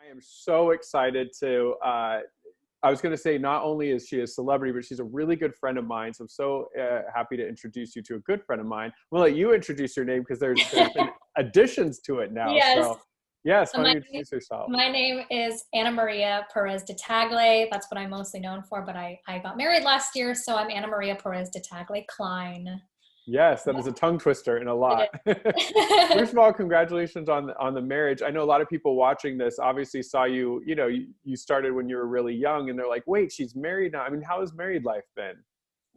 I am so excited to, I was going to say, not only is she a celebrity, but she's a really good friend of mine. So I'm so happy to introduce you to a good friend of mine. I'm going to let you introduce your name because there's been additions to it now. Yes. So yes, So why don't my, you introduce yourself? my name is Anna Maria Perez De Tagle. That's what I'm mostly known for, but I got married last year, so I'm Anna Maria Perez De Tagle Klein. Yes, that is a tongue twister and a lot. First of all, congratulations on the marriage. I know a lot of people watching this obviously saw you, you started when you were really young and they're like, wait, she's married now. I mean, how has married life been?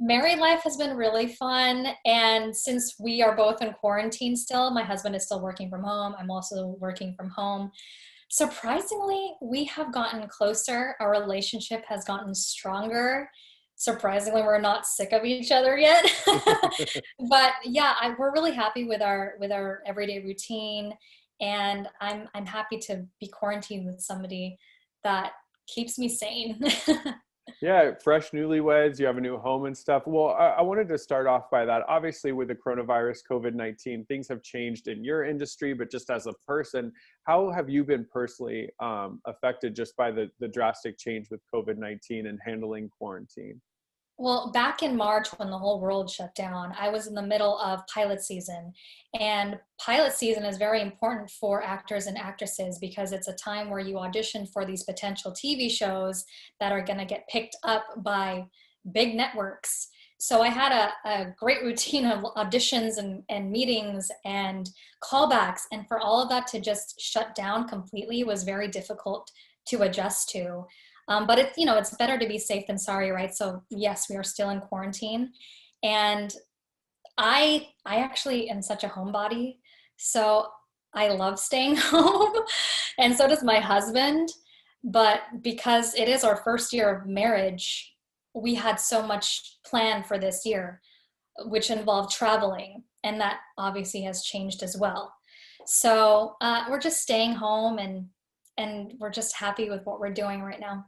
Married life has been really fun, and since we are both in quarantine still, my husband is still working from home. I'm also working from home. Surprisingly, we have gotten closer. Our relationship has gotten stronger. Surprisingly, we're not sick of each other yet. But yeah, we're really happy with our everyday routine, and I'm happy to be quarantined with somebody that keeps me sane. Yeah, fresh newlyweds, you have a new home and stuff. Well, I wanted to start off by that. Obviously, with the coronavirus, COVID-19, things have changed in your industry, but just as a person, how have you been personally affected just by the drastic change with COVID-19 and handling quarantine? Well, back in March when the whole world shut down, I was in the middle of pilot season. And pilot season is very important for actors and actresses because it's a time where you audition for these potential TV shows that are going to get picked up by big networks. So I had a great routine of auditions and meetings and callbacks. And for all of that to just shut down completely was very difficult to adjust to. But it's better to be safe than sorry, right? So yes, we are still in quarantine, and I actually am such a homebody, so I love staying home, and so does my husband. But because it is our first year of marriage, we had so much planned for this year, which involved traveling, and that obviously has changed as well. So we're just staying home, and we're just happy with what we're doing right now.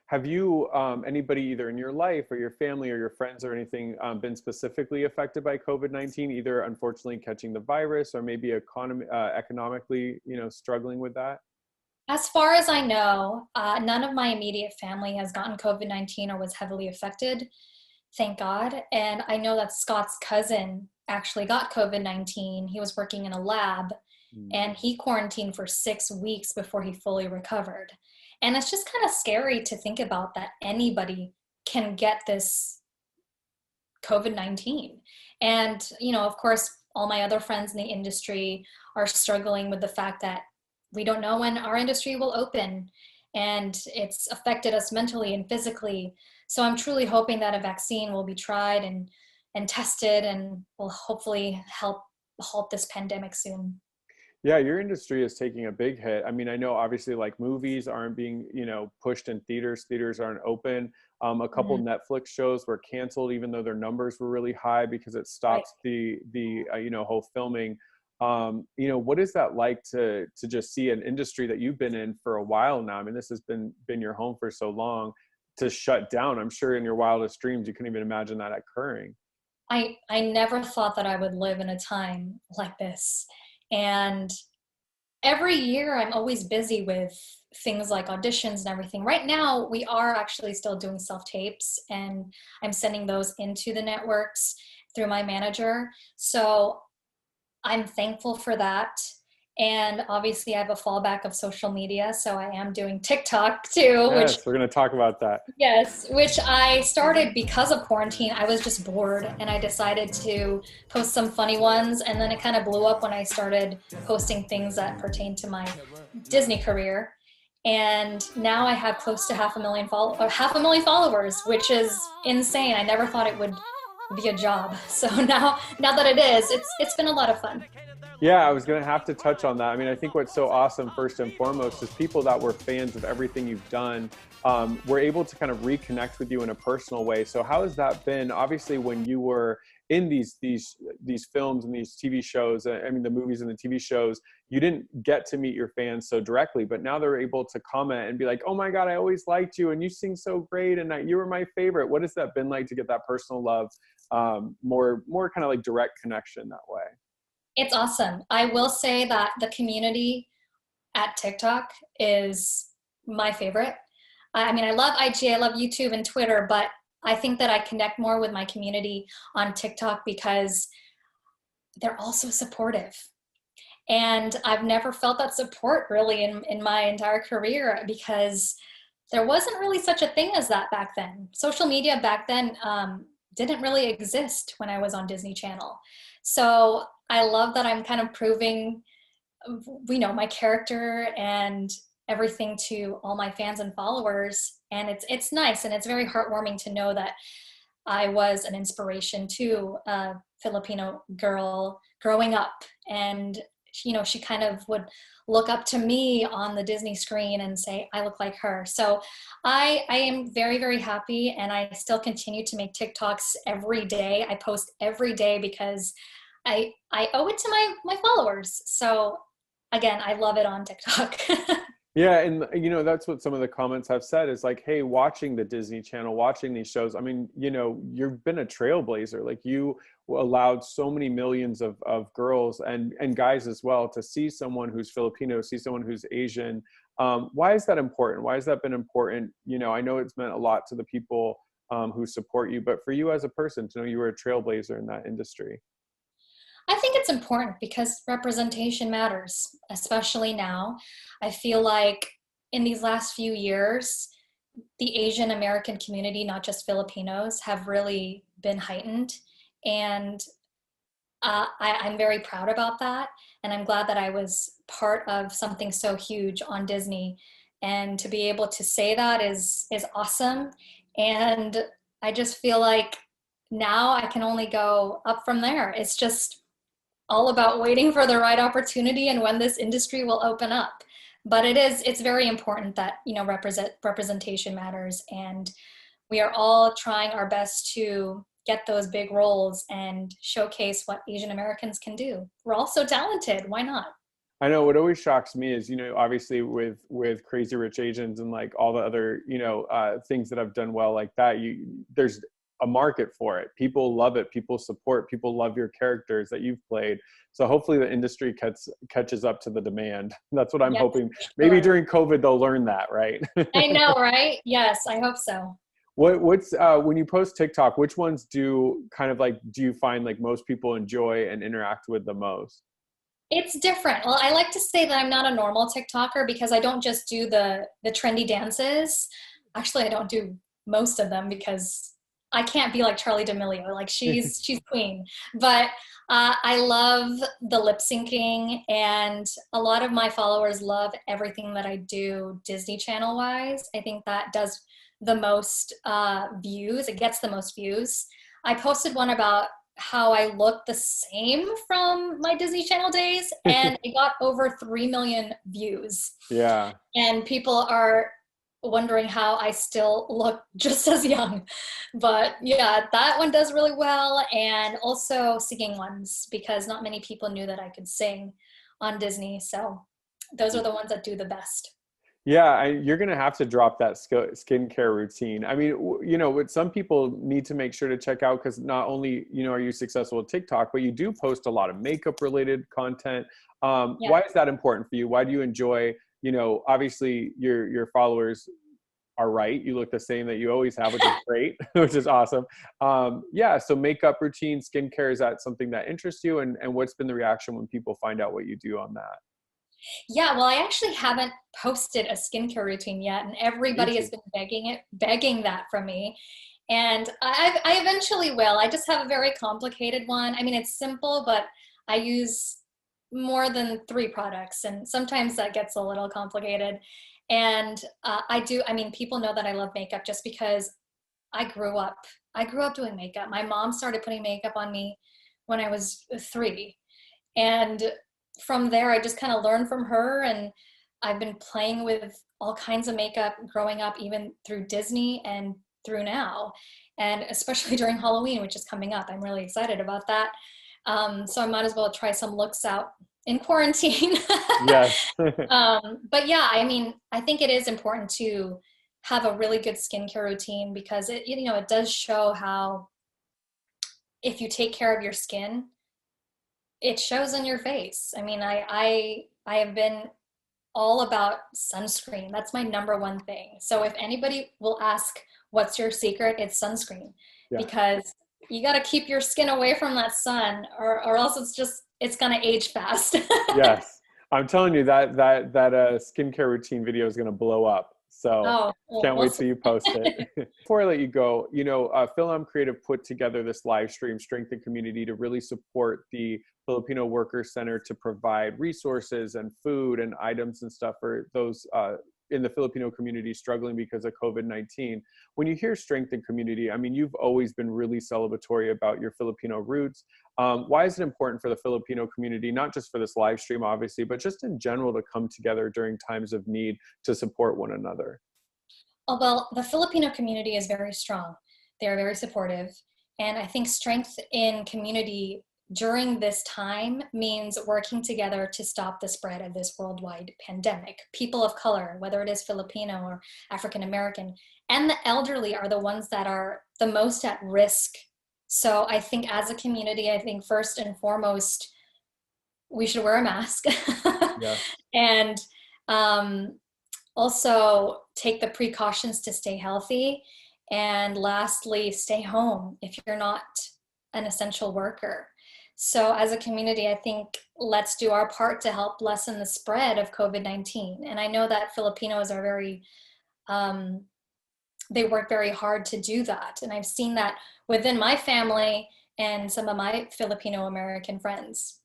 Have you, anybody either in your life or your family or your friends or anything, been specifically affected by COVID-19, either unfortunately catching the virus or maybe economically, struggling with that? As far as I know, none of my immediate family has gotten COVID-19 or was heavily affected, thank God. And I know that Scott's cousin actually got COVID-19. He was working in a lab Mm. and he quarantined for 6 weeks before he fully recovered. And it's just kind of scary to think about that anybody can get this COVID-19. And, of course, all my other friends in the industry are struggling with the fact that we don't know when our industry will open, and it's affected us mentally and physically. So I'm truly hoping that a vaccine will be tried and tested and will hopefully help halt this pandemic soon. Yeah, your industry is taking a big hit. I mean, I know obviously like movies aren't being, pushed in theaters. Theaters aren't open. A couple Mhm. Netflix shows were canceled, even though their numbers were really high because it Right. stops the whole filming. What is that like to just see an industry that you've been in for a while now? I mean, this has been your home for so long to shut down. I'm sure in your wildest dreams you couldn't even imagine that occurring. I never thought that I would live in a time like this. And every year I'm always busy with things like auditions and everything. Right now, we are actually still doing self-tapes, and I'm sending those into the networks through my manager. So I'm thankful for that. And obviously, I have a fallback of social media. So I am doing TikTok too, which Yes, we're going to talk about that. yes, which I started because of quarantine. I was just bored and I decided to post some funny ones, and then it kind of blew up when I started posting things that pertain to my Disney career. And now I have close to half a million followers, which is insane. I never thought it would be a job. So now that it is, it's been a lot of fun. Yeah, I was going to have to touch on that. I mean, I think what's so awesome, first and foremost, is people that were fans of everything you've done were able to kind of reconnect with you in a personal way. So how has that been? Obviously, when you were in these films and these TV shows, I mean, the movies and the TV shows, you didn't get to meet your fans so directly, but now they're able to comment and be like, oh my God, I always liked you and you sing so great and you were my favorite. What has that been like to get that personal love, more kind of like direct connection that way? It's awesome. I will say that the community at TikTok is my favorite. I mean, I love IG, I love YouTube and Twitter, but I think that I connect more with my community on TikTok because they're also supportive. And I've never felt that support really in my entire career because there wasn't really such a thing as that back then. Social media back then didn't really exist when I was on Disney Channel. So I love that I'm kind of proving, my character and everything to all my fans and followers. And it's nice and it's very heartwarming to know that I was an inspiration to a Filipino girl growing up. And, she kind of would look up to me on the Disney screen and say, I look like her. So I am very, very happy. And I still continue to make TikToks every day. I post every day because I owe it to my followers. So again, I love it on TikTok. Yeah, and that's what some of the comments have said is like, hey, watching the Disney Channel, watching these shows, I mean, you've been a trailblazer. Like you allowed so many millions of girls and guys as well to see someone who's Filipino, see someone who's Asian. Why is that important? Why has that been important? I know it's meant a lot to the people who support you, but for you as a person to know you were a trailblazer in that industry. I think it's important because representation matters, especially now. I feel like in these last few years, the Asian American community, not just Filipinos, have really been heightened. And I'm very proud about that. And I'm glad that I was part of something so huge on Disney. And to be able to say that is awesome. And I just feel like now I can only go up from there. It's just all about waiting for the right opportunity and when this industry will open up. But it's very important that, representation matters. And we are all trying our best to get those big roles and showcase what Asian Americans can do. We're all so talented. Why not? I know what always shocks me is, obviously with Crazy Rich Asians and like all the other, things that have done well like that, there's a market for it. People love it. People support, people love your characters that you've played. So hopefully the industry catches up to the demand. That's what I'm Yes, hoping. Maybe sure. during COVID, they'll learn that, right? I know, right? Yes, I hope so. What's when you post TikTok, which ones do you find like most people enjoy and interact with the most? It's different. Well, I like to say that I'm not a normal TikToker because I don't just do the trendy dances. Actually, I don't do most of them because I can't be like Charlie D'Amelio. Like she's queen. But I love the lip syncing, and a lot of my followers love everything that I do Disney Channel wise. I think that does the most views. It gets the most views. I posted one about how I look the same from my Disney Channel days, and it got over 3 million views. Yeah. And people are wondering how I still look just as young. But yeah, that one does really well. And also singing ones, because not many people knew that I could sing on Disney. So those are the ones that do the best. Yeah, you're going to have to drop that skincare routine. I mean, what some people need to make sure to check out, because not only, are you successful with TikTok, but you do post a lot of makeup related content. Yeah. Why is that important for you? Why do you enjoy, obviously your followers are right. You look the same that you always have, which is great, which is awesome. Yeah. So makeup routine, skincare, is that something that interests you? And what's been the reaction when people find out what you do on that? Yeah, well, I actually haven't posted a skincare routine yet, and Me everybody has too. been begging that from me. And I eventually will. I just have a very complicated one. I mean, it's simple, but I use more than 3 products, and sometimes that gets a little complicated. And I mean, people know that I love makeup just because I grew up. I grew up doing makeup. My mom started putting makeup on me when I was 3. And from there, I just kind of learned from her. And I've been playing with all kinds of makeup growing up, even through Disney and through now. And especially during Halloween, which is coming up. I'm really excited about that. So I might as well try some looks out in quarantine. Yes. But yeah, I mean, I think it is important to have a really good skincare routine because it does show how if you take care of your skin, it shows on your face. I mean, I have been all about sunscreen. That's my number one thing. So if anybody will ask, what's your secret? It's sunscreen, Yeah. because you got to keep your skin away from that sun, or else it's going to age fast. Yes. I'm telling you that skincare routine video is going to blow up. So Oh, well, can't we'll wait see. till you post it. Before I let you go, Philam Creative put together this live stream, Strengthen Community, to really support the Filipino Worker Center to provide resources and food and items and stuff for those in the Filipino community struggling because of COVID-19. When you hear Strengthen Community, I mean, you've always been really celebratory about your Filipino roots. Why is it important for the Filipino community, not just for this live stream, obviously, but just in general, to come together during times of need to support one another? Oh, well, the Filipino community is very strong. They're very supportive. And I think strength in community during this time means working together to stop the spread of this worldwide pandemic. People of color, whether it is Filipino or African American, and the elderly are the ones that are the most at risk. So I think as a community, I think first and foremost, we should wear a mask. Yeah. And also take the precautions to stay healthy. And lastly, stay home if you're not an essential worker. So as a community, I think let's do our part to help lessen the spread of COVID-19. And I know that Filipinos are they work very hard to do that. And I've seen that within my family and some of my Filipino American friends.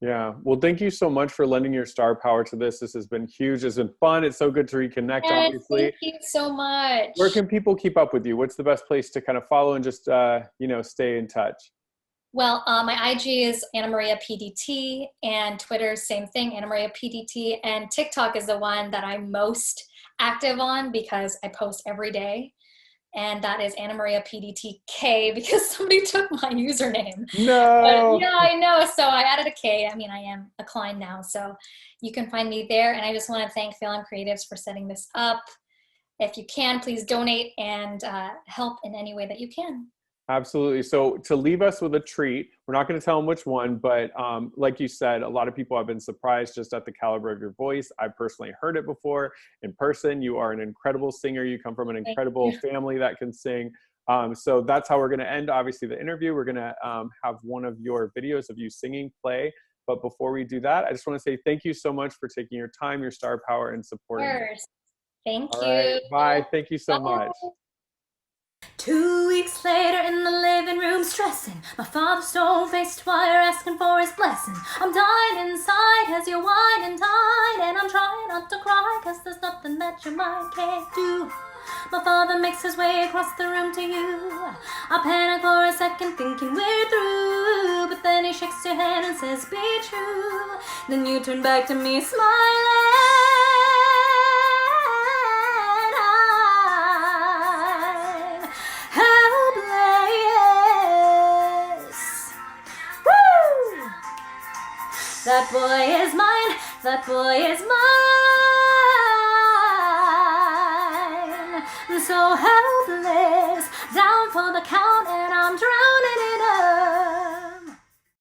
Yeah. Well, thank you so much for lending your star power to this. This has been huge. It's been fun. It's so good to reconnect, Yes, obviously. thank you so much. Where can people keep up with you? What's the best place to kind of follow and just, stay in touch? Well, my IG is Anna Maria PDT, and Twitter, same thing, Anna Maria PDT, and TikTok is the one that I'm most active on because I post every day, and that is Anna Maria PDTK because somebody took my username. No. But yeah, I know. So I added a K. I mean, I am a Klein now, so you can find me there. And I just want to thank Philam Creatives for setting this up. If you can, please donate and help in any way that you can. Absolutely. So to leave us with a treat, we're not going to tell them which one, but like you said, a lot of people have been surprised just at the caliber of your voice. I personally heard it before in person. You are an incredible singer. You come from an incredible family that can sing. So that's how we're going to end, obviously, the interview. We're going to have one of your videos of you singing play. But before we do that, I just want to say thank you so much for taking your time, your star power, and supporting us. Thank All you. right. Bye. Thank you so much. 2 weeks later in the living room stressing, my father's stone-faced wire asking for his blessing. I'm dying inside as you whine and dine, and I'm trying not to cry cause there's nothing that your mind can't do. My father makes his way across the room to you. I panic for a second thinking we're through, but then he shakes your hand and says be true. Then you turn back to me smiling. That boy is mine, that boy is mine.